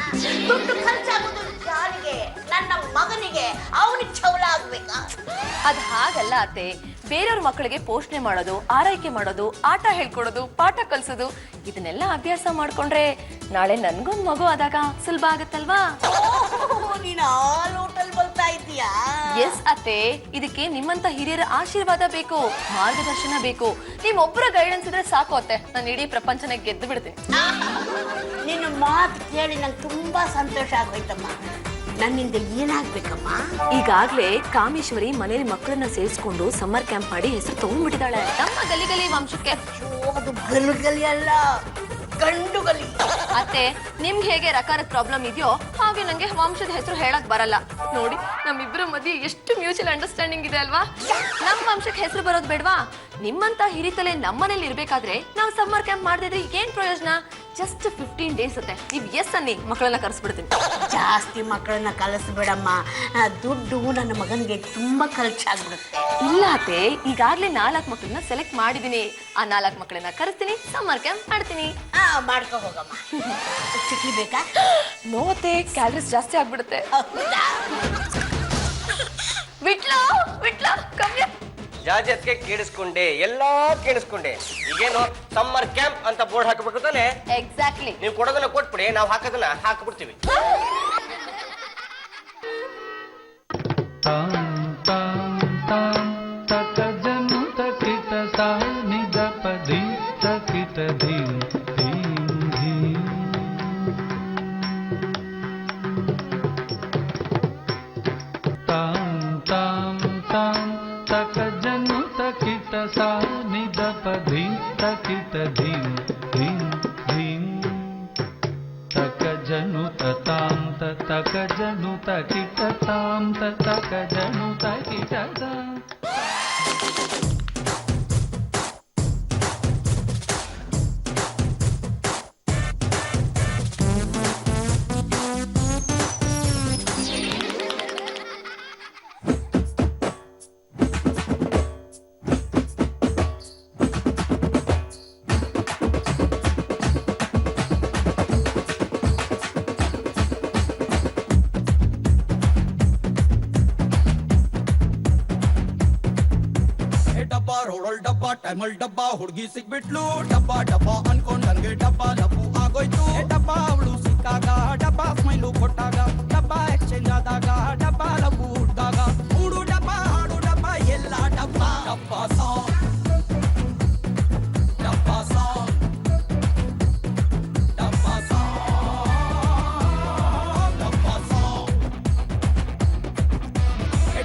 ದುಡ್ಡು ಖರ್ಚಾಗೋದು ಯಾರಿಗೆ? ನನ್ನ ಮಗನಿಗೆ. ಅವನಿಗೆ ಚೌಲ ಆಗ್ಬೇಕಾ? ಅದ್ ಹಾಗಲ್ಲ ಅತ್ತೆ. ಬೇರೆಯವ್ರ ಮಕ್ಕಳಿಗೆ ಪೋಷಣೆ ಮಾಡೋದು, ಆರೈಕೆ ಮಾಡೋದು, ಆಟ ಹೇಳ್ಕೊಡೋದು, ಪಾಠ ಕಲ್ಸೋದು ಇದನ್ನೆಲ್ಲ ಅಭ್ಯಾಸ ಮಾಡ್ಕೊಂಡ್ರೆ ನಾಳೆ ನನ್ಗೊಂದ್ ಮಗು ಆದಾಗ ಸುಲಭ ಆಗತ್ತಲ್ವಾ? ನೀನು ಆಲ್ ಹೋಟೆಲ್ ಬರ್ತಾ ಇದ್ದೀಯಾ? ಎಸ್ ಅತ್ತೆ, ಇದಕ್ಕೆ ನಿಮ್ಮಂತ ಹಿರಿಯರ ಆಶೀರ್ವಾದ ಬೇಕು, ಮಾರ್ಗದರ್ಶನ ಬೇಕು. ನಿಮ್ಮೊಬ್ಬರ ಗೈಡೆನ್ಸ್ ಇದ್ರೆ ಸಾಕು ಅತ್ತೆ, ನಾನು ಇಡೀ ಪ್ರಪಂಚನ ಗೆದ್ದು ಬಿಡ್ತೀನಿ. ನಿನ್ನ ಮಾತು ಕೇಳಿ ನಂಗೆ ತುಂಬಾ ಸಂತೋಷ ಆಗೋಯ್ತಮ್ಮ. ನನ್ನಿಂದ ಏನಾಗ್ಬೇಕಮ್ಮ? ಈಗಾಗ್ಲೇ ಕಾಮೇಶ್ವರಿ ಮನೇಲಿ ಮಕ್ಕಳನ್ನ ಸೇರಿಸ್ಕೊಂಡು ಸಮ್ಮರ್ ಕ್ಯಾಂಪ್ ಮಾಡಿ ಹೆಸರು ತಗೊಂಡ್ಬಿಟ್ಟಿದ್ದಾಳೆ ನಮ್ಮ ಗಲಿ ವಂಶಕ್ಕೆ. ಅದು ಗಲಿ ಅಲ್ಲ, ಗಂಡು ಗಲಿ. ಅತ್ತೆ, ನಿಮ್ಗೆ ಹೇಗೆ ರಕಾರದ ಪ್ರಾಬ್ಲಮ್ ಇದೆಯೋ ಹಾಗೆ ನಂಗೆ ವಂಶದ ಹೆಸರು ಹೇಳಕ್ ಬರಲ್ಲ. ನೋಡಿ ನಮ್ಮಿಬ್ಬರ ಮಧ್ಯೆ ಎಷ್ಟು ಮ್ಯೂಚುವಲ್ ಅಂಡರ್ಸ್ಟ್ಯಾಂಡಿಂಗ್ ಇದೆ ಅಲ್ವಾ? ನಮ್ಮ ವಂಶಕ್ಕೆ ಹೆಸರು ಬರೋದು ಬೇಡವಾ? ನಿಮ್ಮಂತ ಹಿರಿತಲೆ ನಮ್ಮನೇಲಿ ಇರ್ಬೇಕಾದ್ರೆ ನಾವು ಸಮ್ಮರ್ ಕ್ಯಾಂಪ್ ಮಾಡದಿದ್ರೆ ಏನ್ ಪ್ರಯೋಜನ? ಜಸ್ಟ್ 15 ಡೇಸ್ ಅತ್ತೆ. ನೀವು ಎಸ್ ಅನ್ನಿ, ಮಕ್ಕಳನ್ನ ಕರೆಸ್ಬಿಡ್ತೀನಿ. ಜಾಸ್ತಿ ಮಕ್ಕಳನ್ನ ಕಲಿಸ್ಬೇಡಮ್ಮ. ದುಡ್ಡು ನನ್ನ ಮಗನಿಗೆ ತುಂಬಾ ಖರ್ಚಾಗ್ಬಿಡುತ್ತೆ. ಇಲ್ಲ ಅತ್ತೆ, ಈಗಾಗ್ಲೇ 4 ಮಕ್ಕಳನ್ನ ಸೆಲೆಕ್ಟ್ ಮಾಡಿದೀನಿ. ಆ 4 ಮಕ್ಕಳನ್ನ ಕರೆಸ್ತೀನಿ, ಸಮ್ಮರ್ ಕ್ಯಾಂಪ್ ಮಾಡ್ತೀನಿ. ಮಾಡ್ಕೊ ಹೋಗಮ್ಮ. ಚಿಕ್ಲಿ ಬೇಕಾ? ನೋ ಅತ್ತೆ, ಕ್ಯಾಲರೀಸ್ ಜಾಸ್ತಿ ಆಗ್ಬಿಡುತ್ತೆ. ಹೌದಾ? ವಿಟ್ಲ ವಿಟ್ಲ ಕಮ್ಮಿ. ಜಾಜತ್ಗೆ ಕೇಳಿಸ್ಕೊಂಡೆ, ಎಲ್ಲಾ ಕೇಳಿಸ್ಕೊಂಡೆ. ಈಗೇನು ಸಮ್ಮರ್ ಕ್ಯಾಂಪ್ ಅಂತ ಬೋರ್ಡ್ ಹಾಕಬೇಕು ತಾನೆ? ಎಕ್ಸಾಕ್ಟ್ಲಿ. ನೀವು ಕೊಡೋದನ್ನ ಕೊಟ್ಬಿಡಿ, ನಾವು ಹಾಕೋದನ್ನ ಹಾಕ್ಬಿಡ್ತೀವಿ. ಟೈಮಲ್ ಡಬ್ಬ ಹುಡುಗಿ ಸಿಕ್ಬಿಟ್ಲು. ಡಬ್ಬ ಡಬ್ಬ ಅನ್ಕೊಂಡ್ ನಂಗೆ ಡಬ್ಬ ಲಬ್ಬು ಆಗೋಯ್ತು. ಡಬ್ಬ ಅವಳು ಸಿಕ್ಕಾಗ, ಡಬ್ಬ ಸ್ಮೈಲು ಕೊಟ್ಟಾಗ, ಡಬ್ಬ ಎಕ್ಸ್ಚೇಂಜ್ ಆದಾಗ, ಡಬ್ಬ ಲಬ್ಬು ಹುಟ್ಟಾಗ, ಮೂಡು ಡಬ್ಬ ಹಾಡು ಡಬ್ಬ ಎಲ್ಲ ಡಬ್ಬ. ಡಬ್ಬ ಸಾಂಗ್, ಡಬ್ಬ ಸಾಂಗ್, ಡಬ್ಬ ಸಾಂಗ್, ಡಬ್ಬ ಸಾಂಗ್.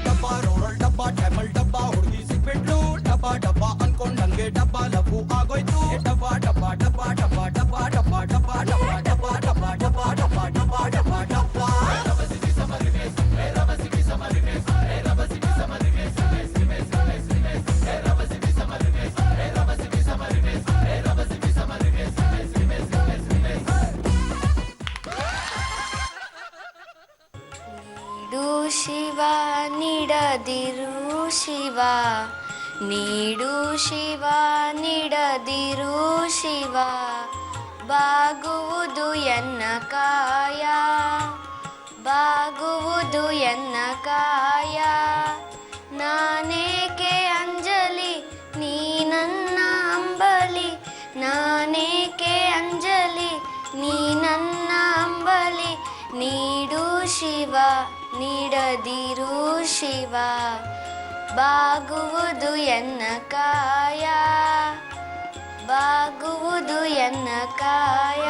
ಡಬ್ಬ ರೋಡಲ್ ಡಬ್ಬ ಟೈಮಲ್ ಡಬ್ಬ ಹುಡುಗಿ ಸಿಕ್ಬಿಟ್ಲು. ಡಬ್ಬ ಡಬ್ಬ ಅನ್ಕೊಂಡ್ ನಂಗೆ ಡಬ್ಬ ಲಘು ಆಗೋಯ್ತು ಡಬ್ಬ ಡಬ್ಬ ಡಬ್ಬ ಡಬ್ಬ ಡಬ್ಬ ಡಬ್ಬ ಡಬ್ಬ ಡಬ್ಬ ಡಬ್ಬ ಡಬ್ಬ ಡಬ್ಬ ಡಬ್ಬ ಡಬ್ಬ ಡಬ್ಬ ಡಬ್ಬ ನೀಡು ಶಿವ ನೀಡದಿರು ಶಿವ ನೀಡು ಶಿವ ನೀಡದಿರು ಶಿವ ಬಾಗುವುದು ಎನ್ನ ಕಾಯ ಬಾಗುವುದು ಎನ್ನ ಕಾಯ ನಾನೇಕೆ ಅಂಜಲಿ ನೀ ನನ್ನ ಅಂಬಲಿ ನಾನೇಕೆ ಅಂಜಲಿ ನೀ ನನ್ನ ಅಂಬಲಿ ನೀಡು ಶಿವ ನೀಡದಿರು ಶಿವ ಬಾಗುವುದು ಎನ್ನ ಕಾಯ ಬಾಗುವುದು ಎನ್ನ ಕಾಯ.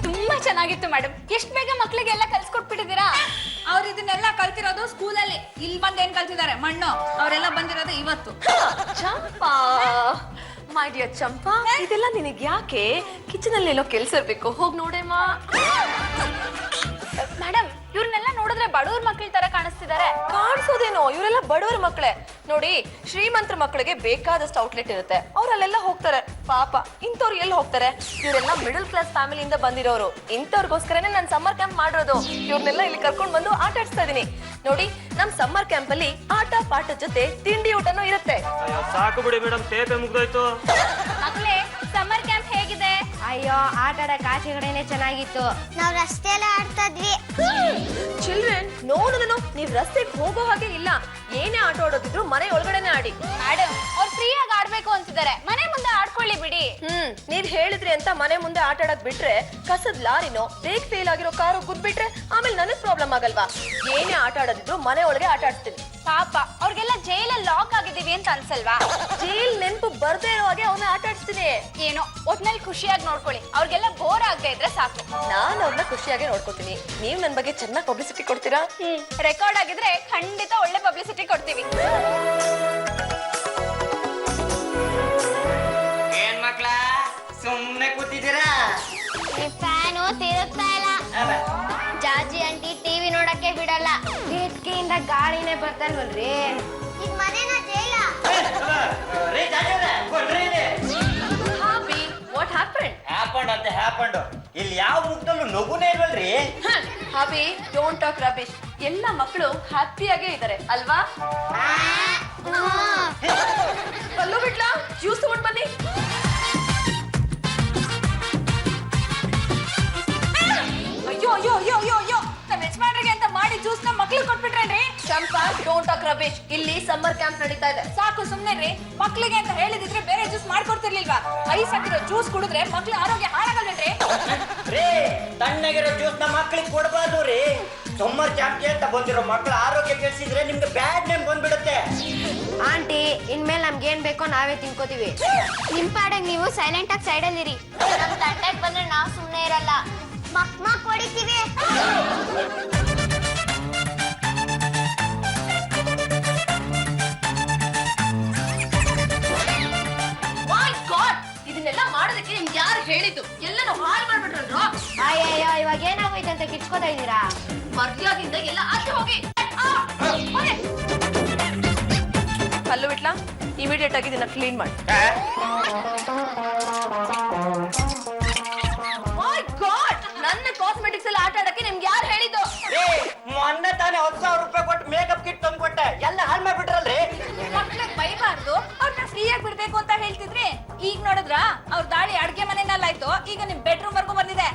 ತುಂಬಾ ಚೆನ್ನಾಗಿತ್ತು ಮೇಡಮ್. ಎಷ್ಟು ಬೇಗ ಮಕ್ಳಿಗೆಲ್ಲ ಕಲ್ಸ್ಕೊಟ್ಬಿಟ್ಟಿದ್ದೀರಾ? ಅವ್ರು ಇದನ್ನೆಲ್ಲ ಕಲ್ತಿರೋದು ಸ್ಕೂಲಲ್ಲಿ. ಇಲ್ಲಿ ಬಂದು ಏನ್ ಕಲ್ತಿದ್ದಾರೆ? ಮಣ್ಣು. ಅವರೆಲ್ಲ ಬಂದಿರೋದು ಇವತ್ತು. ಚಂಪಾ ಮೈ ಡಿಯರ್ ಚಂಪಾ, ಇದೆಲ್ಲ ನಿನಗೆ ಯಾಕೆ? ಕಿಚನ್ ಅಲ್ಲಿ ಎಲ್ಲೋ ಕೆಲ್ಸ ಇರ್ಬೇಕು, ಹೋಗ್ ನೋಡೇಮ್ಮ. ಮೇಡಮ್, ಇವ್ರನ್ನೆಲ್ಲ ನೋಡಿದ್ರೆ ಬಡವ್ರ ಮಕ್ಳ ತರ ಕಾಣಿಸ್ತಿದ್ದಾರೆ. ಕಾಣಿಸೋದೇನೋ, ಇವರೆಲ್ಲ ಬಡವರ ಮಕ್ಕಳೇ. ನೋಡಿ, ಶ್ರೀಮಂತರ ಮಕ್ಕಳಿಗೆ ಬೇಕಾದಷ್ಟು ಔಟ್ಲೆಟ್ ಇರುತ್ತೆ, ಅವ್ರಲ್ಲೆಲ್ಲ ಹೋಗ್ತಾರೆ. ಪಾಪ ಇಂಥವ್ರು ಎಲ್ಲಿ ಹೋಗ್ತಾರೆ? ಇವರೆಲ್ಲ ಮಿಡಲ್ ಕ್ಲಾಸ್ ಫ್ಯಾಮಿಲಿಯಿಂದ ಬಂದಿರೋರು. ಇಂಥವ್ರಿಗೋಸ್ಕರನೇ ನಾನು ಸಮ್ಮರ್ ಕ್ಯಾಂಪ್ ಮಾಡಿರೋದು. ಇವ್ರನ್ನೆಲ್ಲ ಇಲ್ಲಿ ಕರ್ಕೊಂಡು ಬಂದು ಆಟ ಆಡಿಸ್ತಾ ಇದೀನಿ. ನೋಡಿ, ನಮ್ ಸಮ್ಮರ್ ಕ್ಯಾಂಪ್ ಅಲ್ಲಿ ಆಟ ಪಾಠದ ಜೊತೆ ತಿಂಡಿ ಊಟನೂ ಇರುತ್ತೆ. ಸಾಕು ಬಿಡಿ ಮೇಡಮ್, ತೇಪೆ ಮುಗ್ದೋಯ್ತು. ಮಕ್ಳೇ, ಸಮ್ಮರ್ ಕ್ಯಾಂಪ್ ಹೇಗಿದೆ? ಅಯ್ಯೋ, ಆಟ ಆಡಕ್ ಆಚೆ ಕಡೆನೆ ಚೆನ್ನಾಗಿತ್ತು. ನಾವು ರಸ್ತೆ ಎಲ್ಲ ಆಡ್ತಾ ಇದ್ವಿ. ಚಿಲ್ಡ್ರನ್, ನೋ, ನೀವ್ ರಸ್ತೆಗೆ ಹೋಗೋ ಹಾಗೆ ಇಲ್ಲ. ಏನೇ ಆಟ ಆಡೋದಿದ್ರು ಮನೆ ಒಳಗಡೆನೆ ಆಡಿ. ಮೇಡಮ್, ಅವ್ರು ಫ್ರೀ ಆಗಿ ಆಡ್ಬೇಕು ಅಂತಿದ್ದಾರೆ. ಮನೆ ಮುಂದೆ ಆಡ್ಕೊಳ್ಳಿ ಬಿಡಿ. ನೀವ್ ಹೇಳಿದ್ರಿ ಅಂತ ಮನೆ ಮುಂದೆ ಆಟ ಆಡಕ್ ಬಿಟ್ರೆ ಕಸದ್ ಲಾರಿನೋ ಬ್ರೇಕ್ ಫೇಲ್ ಆಗಿರೋ ಕಾರು ಗುದ್ಬಿಟ್ರೆ ಆಮೇಲೆ ನನಗ್ ಪ್ರಾಬ್ಲಮ್ ಆಗಲ್ವಾ? ಏನೇ ಆಟ ಆಡೋದಿದ್ರು ಮನೆ ಒಳಗೆ ಆಟ ಆಡ್ತೀನಿ. ಪಾಪ ಅವ್ರಿಗೆಲ್ಲ ಜೈಲಲ್ಲಿ ಲಾಕ್ ಆಗಿದೀವಿ ಅಂತ ಅನ್ಸಲ್ವಾ? ಜೈಲ್ ನೆನ್ಪು ಬರ್ದೇ ಇರೋ ಹಾಗೆ ಅವನ್ನ ಆಟ ಆಡ್ತೀನಿ. ಏನೋ ಒಟ್ನಲ್ಲಿ ಖುಷಿಯಾಗಿ ನೋಡ್ಕೊಳ್ಳಿ. ಅವ್ರಿಗೆಲ್ಲ ಬೋರ್ ಆಗದೆ ಇದ್ರೆ ಸಾಕು. ನಾನ್ ಅವ್ರನ್ನ ಖುಷಿಯಾಗಿ ನೋಡ್ಕೊತೀನಿ. ನೀವ್ ನನ್ ಬಗ್ಗೆ ಚೆನ್ನಾಗಿ ಪಬ್ಲಿಸಿಟಿ ಕೊಡ್ತೀರಾ? ರೆಕಾರ್ಡ್ ಆಗಿದ್ರೆ ಖಂಡಿತ ಒಳ್ಳೆ ಪಬ್ಲಿಸಿಟಿ ಕೊಡ್ತೀವಿ. ಏನ್ ಮಕ್ಳ ಸುಮ್ನೆ ಕೂತಿದ್ದೀರಾ? ಫ್ಯಾನು ತಿರುಗ್ತಾ ಇಲ್ಲ. ಜಾಜಿ ಆಂಟಿ ಟಿವಿ ನೋಡಕ್ಕೆ ಬಿಡಲ್ಲ. ಕಿಟಕಿಯಿಂದ ಗಾಳಿನೇ ಬರ್ತಲ್ವಲ್ರಿ. ಇದ್ ಮನೆನ ಜೈಲ? ಹಾಬಿ, ವಾಟ್ ಹ್ಯಾಪನ್? ಹ್ಯಾಪಂಡ್ ಇಲ್ಲಿ ಯಾವ ಮುಖದಲ್ಲೂ ನಗುನೇ ಇಲ್ವಲ್ರಿ? ಹಾಬಿ, ಡೋಂಟ್ ಟಾಕ್ ರಬಿಶ್. ಎಲ್ಲ ಮಕ್ಕಳು ಹ್ಯಾಪಿಯಾಗೇ ಇದ್ದಾರೆ ಅಲ್ವಾ? ಅಲ್ಲೂ ಬಿಡ್ಲಾ, ಜ್ಯೂಸ್ ತಗೊಂಡ್ ಬನ್ನಿ. ಅಯ್ಯೋ ಅಯ್ಯೋ ಅಯ್ಯೋ ಅಯ್ಯೋ ಅಯ್ಯೋ, ನಮ್ಮ ಯಜಮಾನ್ರಿಗೆ ಅಂತ ಮಾಡಿ ಜ್ಯೂಸ್ ನ ಮಕ್ಳಿಗೆ ಕೊಟ್ಬಿಟ್ರೇನ್ರಿ? ಚಂಪಾ, ಡೋಂಟ್ ಟಾಕ್ ರಬಿಶ್. ಇಲ್ಲಿ ಸಮ್ಮರ್ ಕ್ಯಾಂಪ್ ನಡೀತಾ ಇದೆ. ಸಾಕು ಸುಮ್ನೆ. ಮಕ್ಳಿಗೆ ಅಂತ ಹೇಳಿದಿದ್ರೆ ಬೇರೆ ಜ್ಯೂಸ್ ಮಾಡ್ಕೊಡ್ತಿರ್ಲಿಲ್ವಾ? ಐಸ್ ಹಾಕಿರೋ ಜ್ಯೂಸ್ ಕುಡಿದ್ರೆ ಮಕ್ಳ ಆರೋಗ್ಯ ಹಾಳಾಗಲ್ವೇನ್ರಿ? ರೀ, ತಣ್ಣಗಿರೋ ಜ್ಯೂಸ್ ನ ಮಕ್ಳಿಗೆ ಕೊಡಬಾರ್ದು ರೀ. ಸಮ್ಮರ್ ಕ್ಯಾಂಪ್ಗೆ ಅಂತ ಬಂದಿರೋ ಮಕ್ಳ ಆರೋಗ್ಯ ಕೆಡಿಸಿದ್ರೆ ನಿಮ್ಗೆ ಬ್ಯಾಡ್ ನೇಮ್ ಬಂದ್ಬಿಡುತ್ತೆ. ಆಂಟಿ, ಇನ್ಮೇಲೆ ನಮ್ಗೆ ಏನ್ ಬೇಕೋ ನಾವೇ ತಿನ್ಕೋತೀವಿ. ನಿಮ್ ಪಾಡಂಗ್ ನೀವು ಸೈಲೆಂಟ್ ಆಗಿ ಸೈಡಲ್ಲಿ ಇರಿ. ನಮ್ ತಂಟೆಗೆ ಬಂದ್ರೆ ನಾವು ಸುಮ್ಮನೆ ಇರಲ್ಲ. ಮಕ್ ಹೊಡಿತೀವಿ. ಮೈ ಗಾಡ್, ಇದನ್ನೆಲ್ಲ ಮಾಡೋದಕ್ಕೆ ನಿಮ್ಗೆ ಯಾರು ಹೇಳಿದ್ದು? ಎಲ್ಲನೂ ಹಾಳು ಮಾಡ್ಬಿಟ್ರಲ್ರೋ. ಅಯ್ಯಯ್ಯೋ, ಇವಾಗ ಏನಾಗೋಯ್ತು ಅಂತ ಕಿಚ್ಕೋತಾ ಇದ್ದೀರಾ? ಮರ್ಯಾದಿಂದ ಎಲ್ಲ ಆಚೆ ಹೋಗಿ. ಹಲ್ಲು ಬಿಟ್ಲಾ, ಇಮಿಡಿಯೇಟ್ ಆಗಿ ಇದನ್ನ ಕ್ಲೀನ್ ಮಾಡಿ. ಮೈ ಗಾಡ್, ನನ್ನ ಕಾಸ್ಮೆಟಿಕ್ಸ್ ಎಲ್ಲ ಆಟ ಆಡಕ್ಕೆ ನಿಮ್ಗೆ ಯಾರು ಹೇಳಿದ್ದು? ರೀ, ಮೊನ್ನೆ ತಾನೇ 10,000 ರೂಪಾಯಿ ಕೊಟ್ಟು ಮೇಕಪ್ ಕಿಟ್ ತಂದು ಕೊಟ್ಟೆ, ಎಲ್ಲ ಹಾಳು ಮಾಡ್ಬಿಟ್ರಲ್ರಿ. ಮಕ್ಳಿಗೆ ಬೈಬಾರ್ದು, ಅವ್ರನ್ನ ಫ್ರೀಯಾಗಿ ಬಿಡ್ಬೇಕು ಅಂತ ಹೇಳ್ತಿದ್ರಿ. ಈಗ ನೋಡಿದ್ರ ಅವ್ರ ದಾಳಿ ಅಡ್ಗೆ ಮನೆಯಲ್ಲಾಯ್ತು, ಈಗ ನಿಮ್ ಬೆಡ್ರೂಮ್ ವರ್ಗೂ ಬಂದಿದೆ.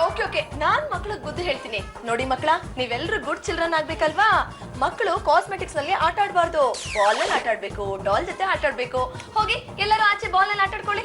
ಓಕೆ ಓಕೆ, ನಾನ್ ಮಕ್ಳಿಗೆ ಬುದ್ಧಿ ಹೇಳ್ತೀನಿ. ನೋಡಿ ಮಕ್ಳ, ನೀವೆಲ್ಲರೂ ಗುಡ್ ಚಿಲ್ಡ್ರನ್ ಆಗ್ಬೇಕಲ್ವಾ? ಮಕ್ಕಳು ಕಾಸ್ಮೆಟಿಕ್ಸ್ ನಲ್ಲಿ ಆಟ ಆಡ್ಬಾರ್ದು. ಬಾಲ್ ನಲ್ಲಿ ಆಟ ಆಡ್ಬೇಕು, ಡಾಲ್ ಜೊತೆ ಆಟ ಆಡ್ಬೇಕು. ಹೋಗಿ ಎಲ್ಲರೂ ಆಚೆ ಬಾಲ್ ನಲ್ಲಿ ಆಟ ಆಡ್ಕೊಳ್ಳಿ.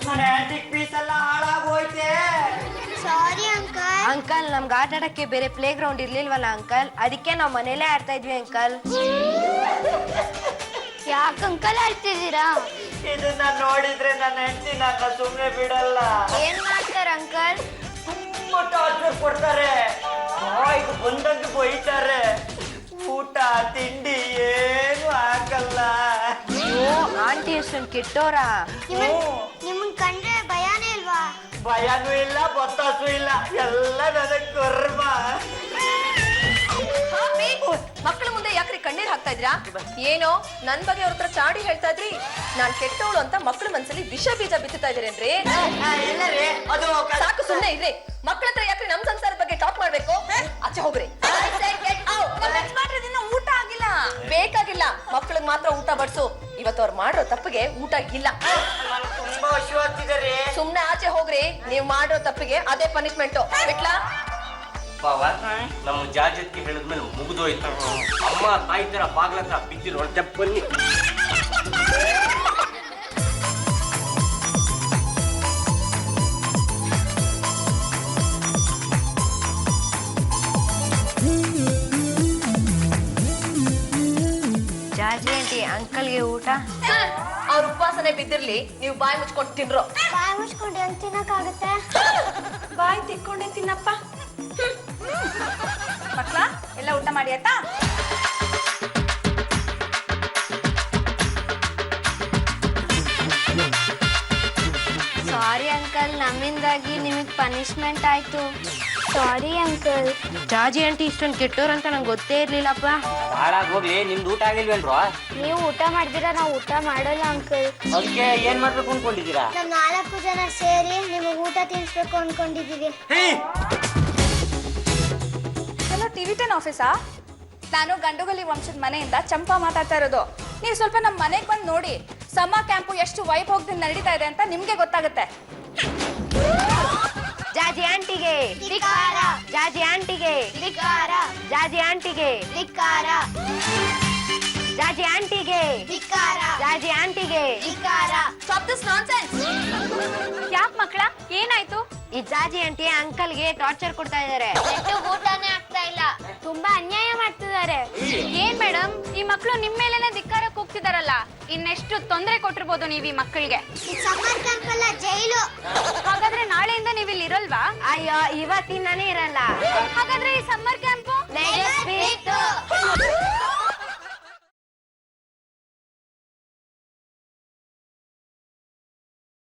ನನ್ನ ಆಂಟಿಕ್ ಪೀಸ್ ಎಲ್ಲ ಹಾಳಾಗ ನಮ್ಗೆ ಆಟ ಆಡಕ್ಕೆ ಬೇರೆ ಪ್ಲೇ ಗ್ರೌಂಡ್ ಇರ್ಲಿಲ್ವಲ್ಲ ಅಂಕಲ್, ಅದಕ್ಕೆ ನಾವು ಮನೇಲೇ ಆಡ್ತಾ ಇದ್ವಿ ಅಂಕಲ್. ಯಾಕೆ ಅಂಕಲ್ ಆಡ್ತಿದ್ದೀರಾ? ಇದನ್ನ ನೋಡಿದ್ರೆ ನನ್ನ ಹೆಂಡತಿ ನನ್ನ ಸುಮ್ಮನೆ ಬಿಡಲ್ಲ. ಏನ್ ಮಾಡ್ತಾರ ಅಂಕಲ್? ತುಂಬಾ ಟಾರ್ಚರ್ ಕೊಡ್ತಾರೆ, ಬಾಯಿಗೆ ಬಂದಂಗೆ ಬೈತಾರೆ, ಊಟ ತಿಂಡಿ ಏನು ಆಗಲ್ಲ. ಅಯ್ಯೋ ಆಂಟಿ ಎಷ್ಟೊಂದು ಕೆಟ್ಟೋರಾ? ನಿಮ್ಮನ್ ಕಂಡ್ರೆ ಭಯಾನೇ ಇಲ್ವಾ? ಭಯನೂ ಇಲ್ಲ, ಬತ್ತಾಸು ಇಲ್ಲ, ಎಲ್ಲ ನನಗ್ ಕರ್ಮ. ಮಕ್ಕಳ ಮುಂದೆ ಯಾಕ್ರಿ ಕಣ್ಣೀರ್ ಹಾಕ್ತಾ ಇದ್ರಾ? ಏನೋ ನನ್ ಬಗ್ಗೆ ಅವ್ರ ಹತ್ರ ಚಾಡಿ ಹೇಳ್ತಾ ಇದ್ರಿ, ನಾನ್ ಕೆಟ್ಟವಳು ಅಂತ ಮಕ್ಕಳ ಮನ್ಸಲ್ಲಿ ವಿಷ ಬೀಜ ಬಿತ್ತುತ್ತಾ ಇದೀರೇನ್ರಿ? ಇಲ್ಲರಿ, ಅದು ಸಾಕು, ಸುಮ್ನೆ ಇರ್ರಿ. ಮಕ್ಕಳ ಹತ್ರ ಯಾಕ್ರಿ ನಮ್ ಸಂಸಾರದ ಬಗ್ಗೆ ಟಾಕ್ ಮಾಡ್ಬೇಕು? ಆಚೆ ಹೋಗ್ರಿ. ಊಟ ಆಗಿಲ್ಲ, ಬೇಕಾಗಿಲ್ಲ, ಮಕ್ಕಳಿಗೆ ಮಾತ್ರ ಊಟ ಬಡ್ಸು. ಇವತ್ತು ಅವ್ರು ಮಾಡೋ ತಪ್ಪಿಗೆ ಊಟ ಇಲ್ಲ. ತುಂಬಾ ಹಸಿವಾಗ್ತಿದ್ದಾರೆ. ಸುಮ್ನೆ ಆಚೆ ಹೋಗ್ರಿ. ನೀವ್ ಮಾಡೋ ತಪ್ಪಿಗೆ ಅದೇ ಪನಿಷ್ಮೆಂಟ್. ಬಿಟ್ಲಾ? ಬಾವ, ನಮ್ಮ ಜಾಜತ್ಗೆ ಹೇಳಿದ್ಮೇಲೆ ಮುಗಿದೋಯ್ತು. ಅಮ್ಮ ತಾಯಿ ತರ ಬಾಗ್ಲತ್ರ ಬಿದ್ದಿರೋ ಬನ್ನಿ. ಜಾಜಿ ಆಂಟಿ, ಅಂಕಲ್ಗೆ ಊಟ? ಅವ್ರ ಉಪವಾಸನೆ ಬಿದ್ದಿರ್ಲಿ, ನೀವು ಬಾಯಿ ಮುಚ್ಕೊಂಡು ತಿನ್ರೋ. ಬಾಯಿ ಮುಚ್ಕೊಂಡು ಹೆಂಗ್ ತಿನ್ನಕ್ಕಾಗತ್ತೆ? ಬಾಯಿ ತಿಕ್ಕೊಂಡೆ ತಿನ್ನಪ್ಪ. ಮಕ್ಳ ಎಲ್ಲ ಊಟ ಮಾಡಿ ಆಯ್ತಾ? ಸಾರಿ ಅಂಕಲ್, ನಮ್ಮಿಂದಾಗಿ ನಿಮಗ್ ಪನಿಷ್ಮೆಂಟ್ ಆಯ್ತು. Sorry uncle. ಜಾಜಿ ಆಂಟಿ ಇಷ್ಟೊಂದು ಕೆಟ್ಟೋರಂತ ನಂಗೆ ಗೊತ್ತೇ ಇರ್ಲಿಲ್ಲಪ್ಪ. ಹಾಳಾಗಿ ಹೋಗ್ಲಿ, ನಿಮ್ದು ಊಟ ಆಗಿಲ್ವೇನ್ರೋ? ನೀವು ಊಟ ಮಾಡಿದಿರಾ, ನಾವು ಊಟ ಮಾಡಲ್ಲ ಅಂಕಲ್. ಅದಕ್ಕೆ ಏನ್ ಮಾಡ್ಬೇಕು ಅನ್ಕೊಂಡಿದ್ದೀರಾ? ನಾವ್ 4 ಜನ ಸೇರಿ ನಿಮಗೆ ಊಟ ತಿನ್ಸ್ಬೇಕು ಅನ್ಕೊಂಡಿದೀವಿ. Hello, TV 10 ಆಫೀಸಾ? ನಾನು ಗಂಡುಗಲಿ ವಂಶದ ಮನೆಯಿಂದ ಚಂಪಾ ಮಾತಾಡ್ತಾ ಇರೋದು. ನೀವು ಸ್ವಲ್ಪ ನಮ್ಮ ಮನೆಗೆ ಬಂದು ನೋಡಿ, ಸಮ್ಮರ್ ಕ್ಯಾಂಪು ಎಷ್ಟು ವೈಭೋಗದಿಂದ ನಡೀತಾ ಇದೆ ಅಂತ ನಿಮ್ಗೆ ಗೊತ್ತಾಗುತ್ತೆ. ಜಾಜಿ ಆಂಟಿಗೆ ಧಿಕ್ಕಾರ, ಜಾಜಿ ಆಂಟಿಗೆ ಧಿಕ್ಕಾರ, ಜಾಜಿ ಆಂಟಿಗೆ ಧಿಕ್ಕಾರ, ಜಾಜಿ ಆಂಟಿಗೆ ಧಿಕ್ಕಾರ, ಜಾಜಿ ಆಂಟಿಗೆ ಧಿಕ್ಕಾರ. Stop this nonsense. ಯಾಕೆ ಮಕ್ಕಳ, ಏನಾಯ್ತು? ಈ ಜಾಜಿ ಆಂಟಿ ಅಂಕಲ್ಗೆ ಟಾರ್ಚರ್ ಕೊಡ್ತಾ ಇದ್ದಾರೆ. ಊಟನೇ ಆಗ್ತಾ ಇಲ್ಲ, ತುಂಬಾ ಅನ್ಯಾಯ ಮಾಡ್ತಿದ್ದಾರೆ. ಏನ್ ಮೇಡಮ್, ಈ ಮಕ್ಕಳು ನಿಮ್ ಮೇಲೆನೆ ಧಿಕ್ಕಾರಕ್ಕೆ ಹೋಗ್ತಿದಾರಲ್ಲ, ಇನ್ನೆಷ್ಟು ತೊಂದರೆ ಕೊಟ್ಟಿರ್ಬೋದು ನೀವು ಈ ಮಕ್ಕಳಿಗೆ? ಸಮ್ಮರ್ ಕ್ಯಾಂಪ್ ಅಲ್ಲ, ಜೈಲು. ಹಾಗಾದ್ರೆ ನಾಳೆಯಿಂದ ನೀವು ಇಲ್ಲಿ ಇರಲ್ವಾ? ಅಯ್ಯೋ, ಇವತ್ತಿಂದಾನೇ ಇರಲ್ಲ. ಹಾಗಾದ್ರೆ ಈ ಸಮ್ಮರ್ ಕ್ಯಾಂಪು ನೆಕ್ಸ್ಟ್ ವೀಕ್.